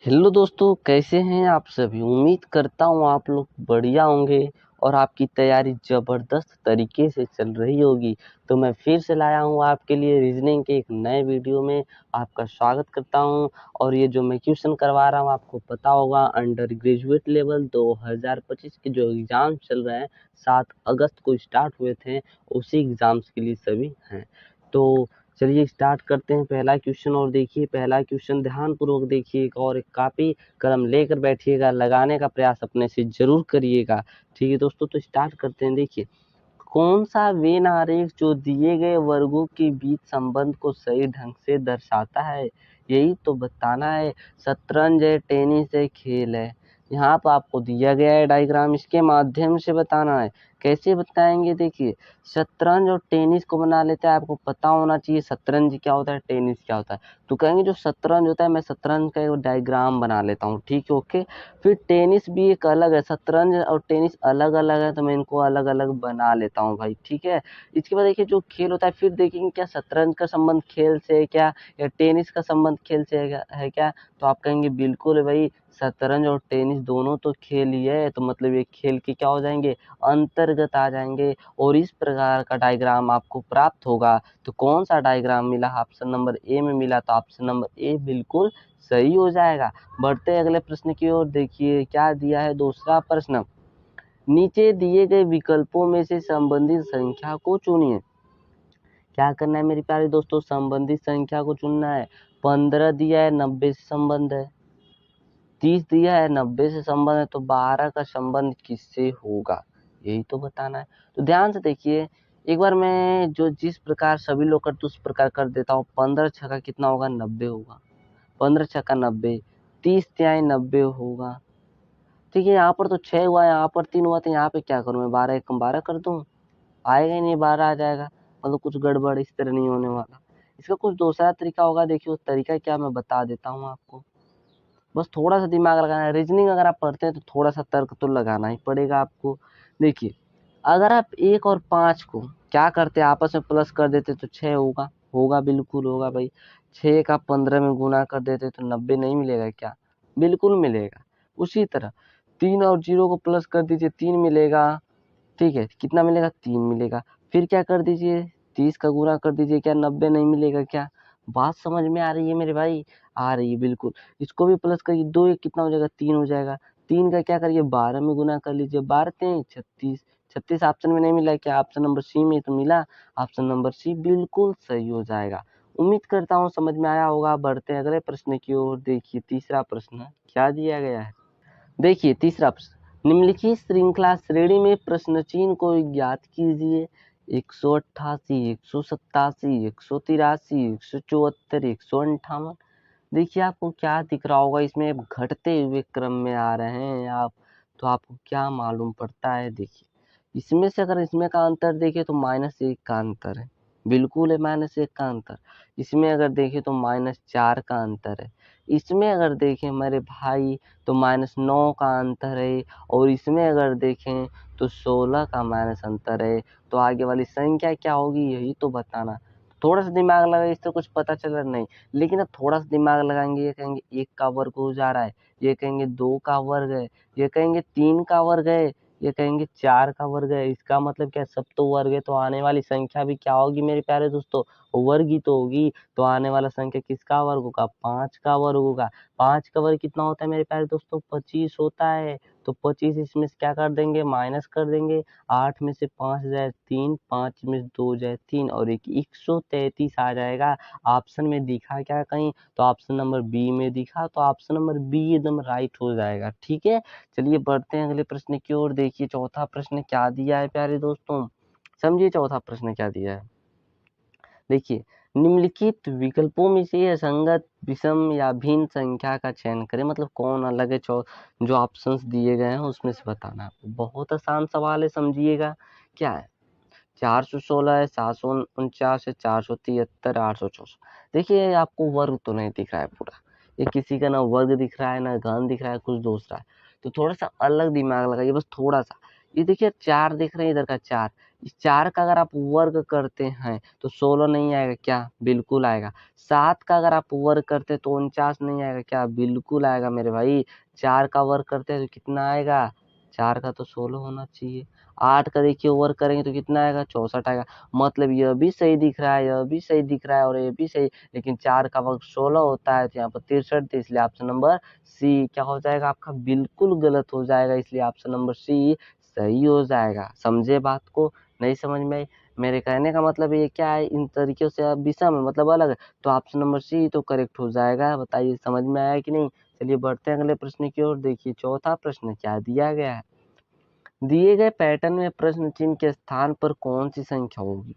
Hello दोस्तों, कैसे हैं आप सभी। उम्मीद करता हूँ आप लोग बढ़िया होंगे और आपकी तैयारी ज़बरदस्त तरीके से चल रही होगी। तो मैं फिर से लाया हूँ आपके लिए रीजनिंग के एक नए वीडियो में आपका स्वागत करता हूँ। और ये जो मैं क्वेश्चन करवा रहा हूँ आपको पता होगा, अंडर ग्रेजुएट लेवल 2025 के जो एग्ज़ाम चल रहे हैं 7 अगस्त को स्टार्ट हुए थे, उसी एग्ज़ाम्स के लिए सभी हैं। तो चलिए स्टार्ट करते हैं पहला क्वेश्चन। और देखिए पहला क्वेश्चन ध्यानपूर्वक देखिएगा और एक कापी कलम लेकर बैठिएगा, लगाने का प्रयास अपने से जरूर करिएगा। ठीक है दोस्तों, तो स्टार्ट करते हैं। देखिए, कौन सा वेन आरेख जो दिए गए वर्गों के बीच संबंध को सही ढंग से दर्शाता है, यही तो बताना है। शतरंज है, टेनिस है, खेल है। यहाँ पर आपको दिया गया है डायग्राम, इसके माध्यम से बताना है। कैसे बताएंगे, देखिए शतरंज और टेनिस को बना लेते हैं। आपको पता होना चाहिए शतरंज क्या होता है, टेनिस क्या होता है। तो कहेंगे जो शतरंज होता है, मैं शतरंज का एक डायग्राम बना लेता हूँ, ठीक है, ओके। फिर टेनिस भी एक अलग है, शतरंज और टेनिस अलग अलग है, तो मैं इनको अलग अलग बना लेता हूँ भाई, ठीक है। इसके बाद देखिए जो खेल होता है, फिर देखेंगे क्या शतरंज का संबंध खेल से है क्या, या टेनिस का संबंध खेल से है क्या। तो आप कहेंगे बिल्कुल है भाई, शतरंज और टेनिस दोनों तो खेल ही है, तो मतलब ये खेल के क्या हो जाएंगे, अंतर्गत आ जाएंगे। और इस प्रकार का डायग्राम आपको प्राप्त होगा। तो कौन सा डायग्राम मिला, ऑप्शन नंबर ए में मिला, तो ऑप्शन नंबर ए बिल्कुल सही हो जाएगा। बढ़ते अगले प्रश्न की ओर। देखिए क्या दिया है, दूसरा प्रश्न। नीचे दिए गए विकल्पों में से संबंधित संख्या को चुनिए। क्या करना है मेरे प्यारे दोस्तों, संबंधित संख्या को चुनना है। 15 दिया है, 90 से संबंध है। 30 दिया है, 90 से संबंध है, तो 12 का संबंध किससे होगा, यही तो बताना है। तो ध्यान से देखिए, एक बार मैं जो जिस प्रकार सभी लोग करते उस प्रकार कर देता हूँ। 15 छक्का कितना होगा, 90 होगा। 15 छक्का 90, 30 तिहाई 90 होगा। ठीक है, यहाँ पर तो 6 हुआ, यहाँ पर 3 हुआ, तो यहाँ पे क्या करूँ मैं, 12 एकम 12 कर दूँ। आएगा ही नहीं, 12 आ जाएगा। मतलब कुछ गड़बड़ इस तरह नहीं होने वाला। इसका कुछ दूसरा तरीका होगा, देखिए उस तरीका क्या मैं बता देता हूँ आपको। बस थोड़ा सा दिमाग लगाना है। रीजनिंग अगर आप पढ़ते हैं तो थोड़ा सा तर्क तो लगाना ही पड़ेगा आपको। देखिए, अगर आप 1 और 5 को क्या करते, आपस में प्लस कर देते तो 6 होगा। होगा, बिल्कुल होगा भाई। 6 का 15 में गुना कर देते तो 90 नहीं मिलेगा क्या, बिल्कुल मिलेगा। उसी तरह 3 और 0 को प्लस कर दीजिए, 3 मिलेगा। ठीक है, कितना मिलेगा, 3 मिलेगा। फिर क्या कर दीजिए, 30 का गुना कर दीजिए, क्या 90 नहीं मिलेगा क्या। बात समझ में आ रही है मेरे भाई, आ रही है बिल्कुल। इसको भी प्लस करिए, 2 एक कितना हो जाएगा, 3 हो जाएगा। 3 का क्या करिए, 12 में गुना कर लीजिए, 12 3 36। 36 ऑप्शन में नहीं मिला क्या, ऑप्शन नंबर सी में तो मिला। ऑप्शन नंबर सी बिल्कुल सही हो जाएगा। उम्मीद करता हूँ समझ में आया होगा। बढ़ते हैं अगले प्रश्न की ओर। देखिए तीसरा प्रश्न क्या दिया गया है। देखिए तीसरा प्रश्न, निम्नलिखित श्रृंखला श्रेणी में प्रश्न चिन्ह को ज्ञात कीजिए। 188, 187, 183, 174, 158। देखिए आपको क्या दिख रहा होगा, इसमें घटते हुए क्रम में आ रहे हैं आप। तो आपको क्या मालूम पड़ता है, देखिए इसमें से अगर इसमें का अंतर देखें तो -1 का अंतर है, बिल्कुल है -1 का अंतर। इसमें अगर देखें तो -4 का अंतर है। इसमें अगर देखें मेरे भाई तो -9 का अंतर है। और इसमें अगर देखें तो 16 का माइनस अंतर है। तो आगे वाली संख्या क्या होगी, यही तो बताना। थोड़ा सा दिमाग लगा, इससे कुछ पता चला नहीं। लेकिन अब थोड़ा सा दिमाग लगाएंगे, ये कहेंगे 1 का वर्ग हो जा रहा है, ये कहेंगे 2 का वर्ग है, ये कहेंगे 3 का वर्ग है, ये कहेंगे 4 का वर्ग है। इसका मतलब क्या, सब तो वर्ग है, तो आने वाली संख्या भी क्या होगी मेरे प्यारे दोस्तों, वर्ग ही तो होगी। तो आने वाला संख्या किसका वर्ग होगा, 5 का वर्ग होगा। 5 का वर्ग कितना होता है मेरे प्यारे दोस्तों, 25 होता है। तो 25 इसमें से क्या कर देंगे, माइनस कर देंगे। 8 में से 5 जाए 3, 5 में से 2 जाए 3, और एक 133 आ जाएगा। ऑप्शन में दिखा क्या कहीं, तो ऑप्शन नंबर बी में दिखा, तो ऑप्शन नंबर बी एकदम राइट हो जाएगा। ठीक है, चलिए बढ़ते हैं अगले प्रश्न की ओर। देखिए चौथा प्रश्न क्या दिया है प्यारे दोस्तों, समझिए चौथा प्रश्न क्या दिया है। देखिए, निम्नलिखित विकल्पों में से असंगत, विषम या भिन्न संख्या का चयन करें। मतलब कौन अलग है, जो ऑप्शंस दिए गए हैं उसमें से बताना है आपको। बहुत आसान सवाल है, समझिएगा। क्या है, 416 है, 749 है, 473, 864। देखिए आपको वर्ग तो नहीं दिख रहा है पूरा, ये किसी का ना वर्ग दिख रहा है ना घन दिख रहा है, कुछ दूसरा है। तो थोड़ा सा अलग दिमाग लगाइए, बस थोड़ा सा। ये देखिए 4 दिख रहे हैं, इधर का 4, इस 4 का अगर आप वर्ग करते हैं तो 16 नहीं आएगा क्या? बिल्कुल आएगा। 7 का अगर आप वर्ग करते हैं तो 49 नहीं आएगा क्या? बिल्कुल आएगा मेरे भाई। 4 का वर्ग करते हैं तो कितना आएगा? 4 का तो 16 होना चाहिए। 8 का देखिए वर्ग करेंगे तो कितना आएगा? 64 आएगा। मतलब यह भी सही दिख रहा है, यह भी सही दिख रहा है और ये भी सही, लेकिन 4 का वर्ग 16 होता है तो यहाँ पर 63 थे, इसलिए ऑप्शन नंबर सी क्या हो जाएगा आपका? बिल्कुल गलत हो जाएगा, इसलिए ऑप्शन नंबर सी सही हो जाएगा। समझे बात को? नहीं समझ में आई? मेरे कहने का मतलब ये क्या है, इन तरीकों से अब विषम है मतलब अलग है, तो ऑप्शन नंबर सी तो करेक्ट हो जाएगा। बताइए समझ में आया कि नहीं? चलिए बढ़ते हैं अगले प्रश्न की ओर। देखिए चौथा प्रश्न क्या दिया गया है। दिए गए पैटर्न में प्रश्न चिन्ह के स्थान पर कौन सी संख्या होगी?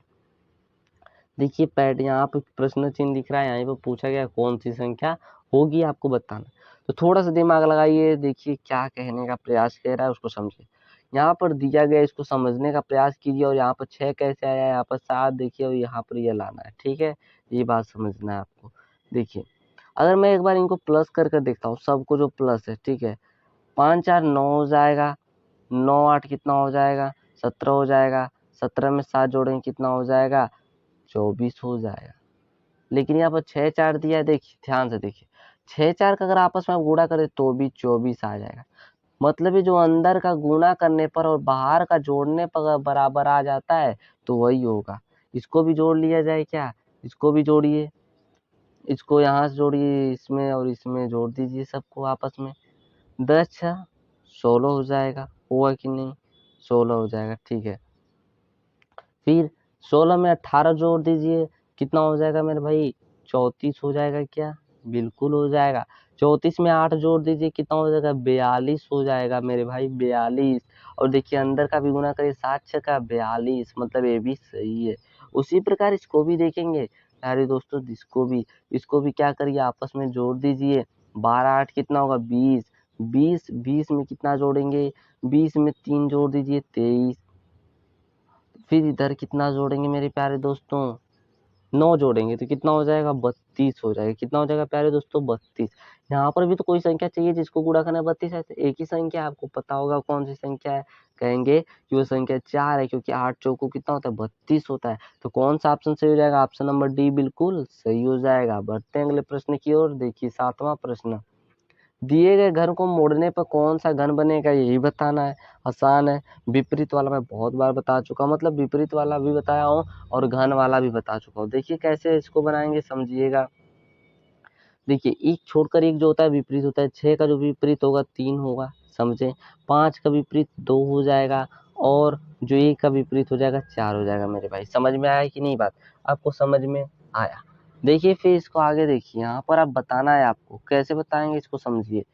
देखिए यहाँ पे प्रश्न चिन्ह दिख रहा है, यहाँ पर पूछा गया कौन सी संख्या होगी, आपको बताना। तो थोड़ा सा दिमाग लगाइए, देखिए क्या कहने का प्रयास कर रहा है उसको समझिए। यहाँ पर दिया गया इसको समझने का प्रयास कीजिए, और यहाँ पर 6 कैसे आया, यहाँ पर 7 देखिए, और यहाँ पर ये लाना है, ठीक है? ये बात समझना है आपको। देखिए अगर मैं एक बार इनको प्लस कर देखता हूँ, सबको जो प्लस है, ठीक है, 5 4 9 हो जाएगा, 9 8 कितना हो जाएगा? 17 हो जाएगा। 17 में 7 जोड़ेंगे कितना हो जाएगा? 24 हो जाएगा। लेकिन यहाँ पर 6 4 दिया है, देखिए ध्यान से देखिए, 6 4 का अगर आपस में आप गुणा करें तो भी 24 आ जाएगा। मतलब ये जो अंदर का गुणा करने पर और बाहर का जोड़ने पर बराबर आ जाता है तो वही होगा। इसको भी जोड़ लिया जाए क्या? इसको भी जोड़िए, इसको यहाँ से जोड़िए, इसमें और इसमें जोड़ दीजिए सबको आपस में। 10 6 16 हो जाएगा, हुआ कि नहीं? 16 हो जाएगा, ठीक है। फिर 16 में 18 जोड़ दीजिए, कितना हो जाएगा मेरे भाई? 34 हो जाएगा क्या? बिल्कुल हो जाएगा। 34 में 8 जोड़ दीजिए, कितना हो जाएगा? 42 हो जाएगा मेरे भाई, 42। और देखिए अंदर का भी गुना करिए, 7 6 का 42, मतलब ये भी सही है। उसी प्रकार इसको भी देखेंगे प्यारे दोस्तों, इसको भी क्या करिए, आपस में जोड़ दीजिए। 12 8 कितना होगा? 20। 20 में कितना जोड़ेंगे? 20 में 3 जोड़ दीजिए, 23। फिर इधर कितना जोड़ेंगे मेरे प्यारे दोस्तों? 9 जोड़ेंगे तो कितना हो जाएगा? 32 हो जाएगा। कितना हो जाएगा प्यारे दोस्तों? 32। यहाँ पर भी तो कोई संख्या चाहिए जिसको गुणा करना है 32 है, तो एक ही संख्या आपको पता होगा कौन सी संख्या है। कहेंगे कि वो संख्या 4 है, क्योंकि 8 चौको कितना होता है? 32 होता है। तो कौन सा ऑप्शन सही हो जाएगा? ऑप्शन नंबर डी बिल्कुल सही हो जाएगा। बढ़ते हैं अगले प्रश्न की ओर। देखिए 7वां प्रश्न। दिए गए घर को मोड़ने पर कौन सा घन बनेगा, यही बताना है। आसान है। विपरीत वाला मैं बहुत बार बता चुका हूँ, मतलब विपरीत वाला भी बताया हूँ और घन वाला भी बता चुका हूँ। देखिए कैसे इसको बनाएंगे, समझिएगा। देखिए एक छोड़कर एक जो होता है विपरीत होता है। 6 का जो विपरीत होगा 3 होगा, समझे। 5 का विपरीत 2 हो जाएगा, और जो 1 का विपरीत हो जाएगा 4 हो जाएगा मेरे भाई। समझ में आया कि नहीं बात? आपको समझ में आया? देखिए फिर इसको आगे देखिए, यहाँ पर आप बताना है आपको, कैसे बताएंगे इसको समझिए।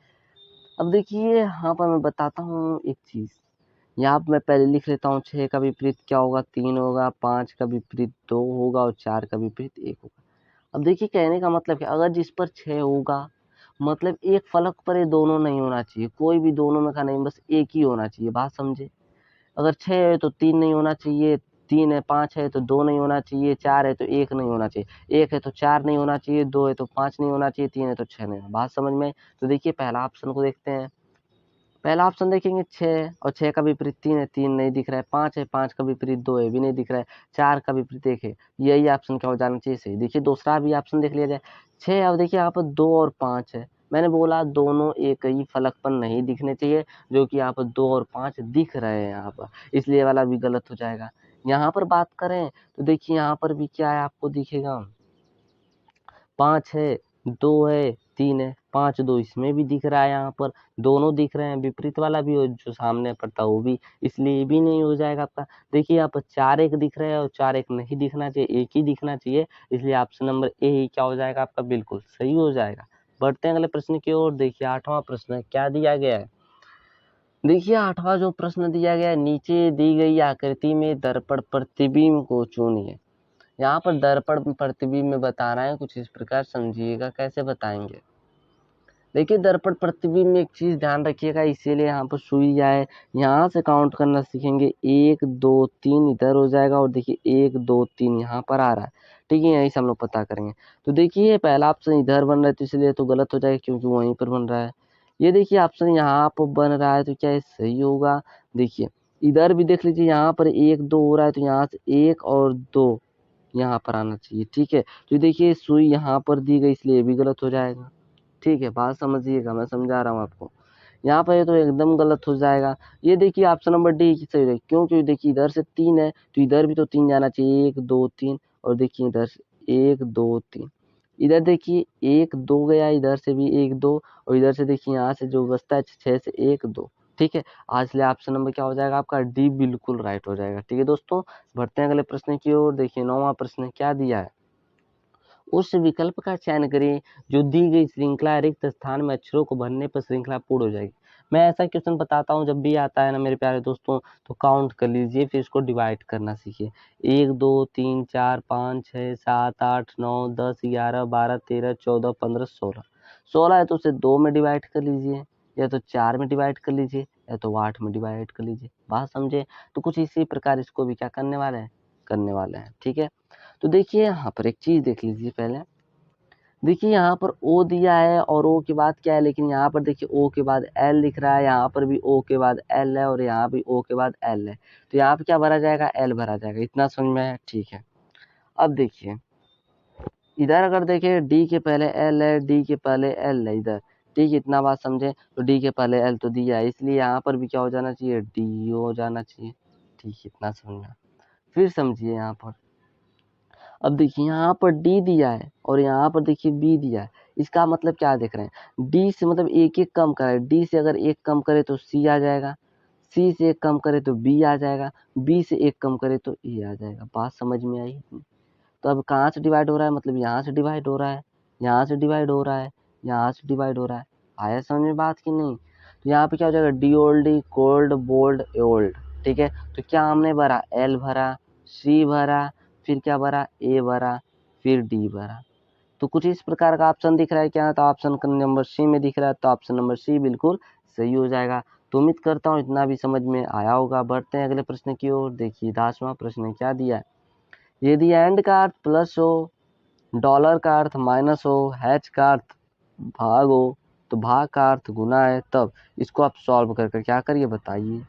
अब देखिए यहाँ पर मैं बताता हूँ एक चीज़। यहाँ पे मैं पहले लिख लेता हूँ, 6 का विपरीत क्या होगा? 3 होगा, 5 का विपरीत 2 होगा और 4 का विपरीत 1 होगा। अब देखिए कहने का मतलब क्या, अगर जिस पर 6 होगा, मतलब एक फलक पर ये दोनों नहीं होना चाहिए, कोई भी दोनों में का नहीं, बस एक ही होना चाहिए। बात समझे? अगर 6 है तो 3 नहीं होना चाहिए, 3 है, 5 है तो 2 नहीं होना चाहिए, 4 है तो 1 नहीं होना चाहिए, 1 है तो 4 नहीं होना चाहिए, 2 है तो 5 नहीं होना चाहिए, 3 है तो 6 नहीं होना। बात समझ में? तो देखिए पहला ऑप्शन को देखते हैं। पहला ऑप्शन देखेंगे 6, और 6 का विपरीत 3 है, 3 नहीं दिख रहा है। 5 है, 5 का विपरीत 2 है, भी नहीं दिख रहा है। 4 का विपरीत 1 है, यही ऑप्शन क्या हो जाना चाहिए? सही। देखिए दूसरा भी ऑप्शन देख लिया जाए। 6, अब देखिए यहाँ पर 2 और 5 है। मैंने बोला दोनों एक ही फलक पर नहीं दिखने चाहिए, जो कि यहाँ पर 2 और 5 दिख रहे हैं यहाँ पर, इसलिए ये वाला भी गलत हो जाएगा। यहाँ पर बात करें तो देखिए यहाँ पर भी क्या है, आपको दिखेगा 5 है, 2 है, 3 है, 5 2 इसमें भी दिख रहा है, यहाँ पर दोनों दिख रहे हैं, विपरीत वाला भी जो सामने पड़ता वो भी, इसलिए ये भी नहीं हो जाएगा आपका। देखिए यहाँ पर 4 1 दिख रहे हैं और 4 1 नहीं दिखना चाहिए, एक ही दिखना चाहिए, इसलिए ऑप्शन नंबर ए ही क्या हो जाएगा आपका? बिल्कुल सही हो जाएगा। बढ़ते हैं अगले प्रश्न की ओर। देखिए 8वां प्रश्न क्या दिया गया है। देखिए 8वां जो प्रश्न दिया गया है, नीचे दी गई आकृति में दर्पण प्रतिबिंब को चुनिए। यहाँ पर दर्पण प्रतिबिंब में बता रहा है, कुछ इस प्रकार समझिएगा कैसे बताएंगे। देखिए दर्पण प्रतिबिंब में एक चीज ध्यान रखिएगा, इसीलिए यहाँ पर सुई है, यहाँ से काउंट करना सीखेंगे। 1 2 3 इधर हो जाएगा, और देखिए 1 2 3 यहाँ पर आ रहा है, ठीक है, यहीं से हम लोग पता करेंगे। तो देखिए पहला ऑप्शन इधर बन रहा है, तो इसलिए तो गलत हो जाएगा, क्योंकि वहीं पर बन रहा है। ये देखिए ऑप्शन यहाँ पर बन रहा है, तो क्या ये सही होगा? देखिए इधर भी देख लीजिए, यहाँ पर 1 2 हो रहा है तो यहाँ से 1 और 2 यहाँ पर आना चाहिए, ठीक है। तो देखिए सुई यहाँ पर दी गई इसलिए ये भी गलत हो जाएगा, ठीक है। बात समझिएगा, मैं समझा रहा हूँ आपको। यहाँ पर ये तो एकदम गलत हो जाएगा। ये देखिए ऑप्शन नंबर डी सही है, क्यों? क्योंकि देखिए इधर से 3 है तो इधर भी तो 3 जाना चाहिए, 1 2 3। और देखिए इधर से 1 2 3, इधर देखिए 1 2 गया, इधर से भी 1 2, और इधर से देखिए यहाँ से जो बचता है 6 से 1 2, ठीक है। आज इसलिए ऑप्शन नंबर क्या हो जाएगा आपका? डी बिल्कुल राइट हो जाएगा, ठीक है दोस्तों। बढ़ते हैं अगले प्रश्न की ओर। देखिए 9वां प्रश्न क्या दिया है। उस विकल्प का चयन करें जो दी गई श्रृंखला रिक्त स्थान में अक्षरों को भरने पर श्रृंखला पूर्ण हो जाएगी। मैं ऐसा क्वेश्चन बताता हूँ, जब भी आता है ना मेरे प्यारे दोस्तों, तो काउंट कर लीजिए, फिर इसको डिवाइड करना सीखिए। 1 2 3 4 5 6 7 8 9 10 11 12 13 14 15 16। 16 है तो उसे 2 में डिवाइड कर लीजिए, या तो 4 में डिवाइड कर लीजिए, या तो 8 में डिवाइड कर लीजिए। बात समझे? तो कुछ इसी प्रकार इसको भी क्या करने वाले हैं, करने वाले हैं, ठीक है। तो देखिए यहाँ पर एक चीज देख लीजिए पहले। देखिए यहाँ पर ओ दिया है और ओ के बाद क्या है, लेकिन यहाँ पर देखिए ओ के बाद एल लिख रहा है, यहाँ पर भी ओ के बाद एल है, और यहाँ भी ओ के बाद एल है। तो यहाँ पे क्या भरा जाएगा? एल भरा जाएगा। इतना समझ में है? ठीक है। अब देखिए इधर अगर देखें डी के पहले एल है, डी के पहले एल है इधर, ठीक है। इतना बात समझे? तो डी के पहले एल तो दिया है, इसलिए यहाँ पर भी क्या हो जाना चाहिए? डी हो जाना चाहिए, ठीक है। इतना समझना। फिर समझिए यहाँ पर। अब देखिए यहाँ पर डी दिया है और यहाँ पर देखिए बी दिया है। इसका मतलब क्या देख रहे हैं? डी से मतलब एक एक कम करे, डी से अगर एक कम करे तो सी आ जाएगा, सी से एक कम करे तो बी आ जाएगा, बी से एक कम करे तो ए आ जाएगा। बात समझ में आई? तो अब कहाँ से डिवाइड हो रहा है? मतलब यहाँ से डिवाइड हो रहा है, यहाँ से डिवाइड हो रहा है, यहाँ से डिवाइड हो रहा है। आया समझ में बात की नहीं? तो यहाँ पे क्या हो जाएगा? The old the cold bold old, ठीक है। तो क्या हमने भरा? एल भरा, सी भरा, फिर क्या भरा? ए भरा, फिर डी भरा। तो कुछ इस प्रकार का ऑप्शन दिख रहा है क्या? तो ऑप्शन नंबर सी में दिख रहा है, तो ऑप्शन नंबर सी बिल्कुल सही हो जाएगा। तो उम्मीद करता हूँ इतना भी समझ में आया होगा। बढ़ते हैं अगले प्रश्न की ओर। देखिए 10वां प्रश्न क्या दिया है। यदि एंड का अर्थ प्लस हो, डॉलर का अर्थ माइनस हो, हैच का अर्थ भाग हो, तो भाग का अर्थ गुना है, तब इसको आप सॉल्व करके क्या करिए बताइए।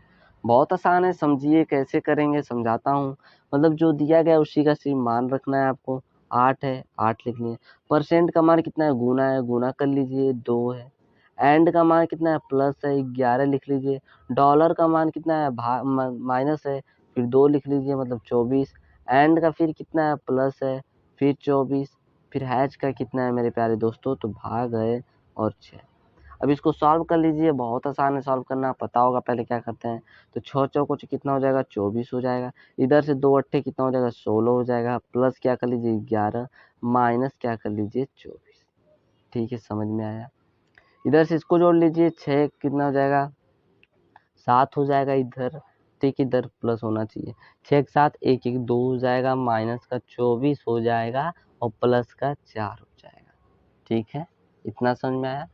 बहुत आसान है, समझिए कैसे करेंगे, समझाता हूँ। मतलब जो दिया गया उसी का सिर्फ मान रखना है आपको। 8 है, 8 लिख लिए। परसेंट का मान कितना है? गुना है, गुना कर लीजिए, 2 है। एंड का मान कितना है? प्लस है, 11 लिख लीजिए। डॉलर का मान कितना है? माइनस है, फिर 2 लिख लीजिए, मतलब 24। एंड का फिर कितना है? प्लस है, फिर 24। फिर हैच का कितना है मेरे प्यारे दोस्तों? तो भाग है और 6। अब इसको सॉल्व कर लीजिए, बहुत आसान है सॉल्व करना, पता होगा पहले क्या करते हैं। तो 6 चौको से कितना हो जाएगा? 24 हो जाएगा। इधर से 2 अट्ठे कितना हो जाएगा? 16 हो जाएगा। प्लस क्या कर लीजिए? 11, माइनस क्या कर लीजिए? 24, ठीक है। समझ में आया? इधर से इसको जोड़ लीजिए, 6 कितना हो जाएगा? 7 हो जाएगा इधर, ठीक है। इधर प्लस होना चाहिए। 6 के साथ 1 1 2 हो जाएगा, माइनस का 24 हो जाएगा, और प्लस का 4 हो जाएगा, ठीक है। इतना समझ में आया?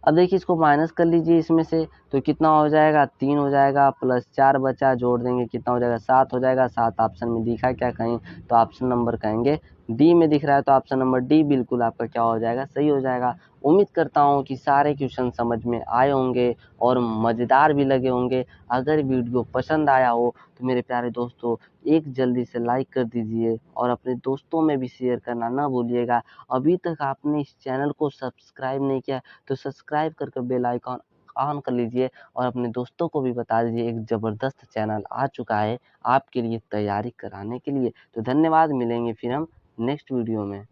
अब देखिए इसको माइनस कर लीजिए इसमें से, तो कितना हो जाएगा? 3 हो जाएगा, प्लस 4 बचा, जोड़ देंगे कितना हो जाएगा? 7 हो जाएगा। 7 ऑप्शन में दिखा क्या कहीं? तो ऑप्शन नंबर कहेंगे डी में दिख रहा है, तो ऑप्शन नंबर डी बिल्कुल आपका क्या हो जाएगा? सही हो जाएगा। उम्मीद करता हूँ कि सारे क्वेश्चन समझ में आए होंगे और मज़ेदार भी लगे होंगे। अगर वीडियो पसंद आया हो तो मेरे प्यारे दोस्तों एक जल्दी से लाइक कर दीजिए और अपने दोस्तों में भी शेयर करना ना भूलिएगा। अभी तक आपने इस चैनल को सब्सक्राइब नहीं किया तो सब्सक्राइब करके बेल आइकॉन ऑन कर लीजिए और अपने दोस्तों को भी बता दीजिए, एक ज़बरदस्त चैनल आ चुका है आपके लिए तैयारी कराने के लिए। तो धन्यवाद, मिलेंगे फिर हम नेक्स्ट वीडियो में।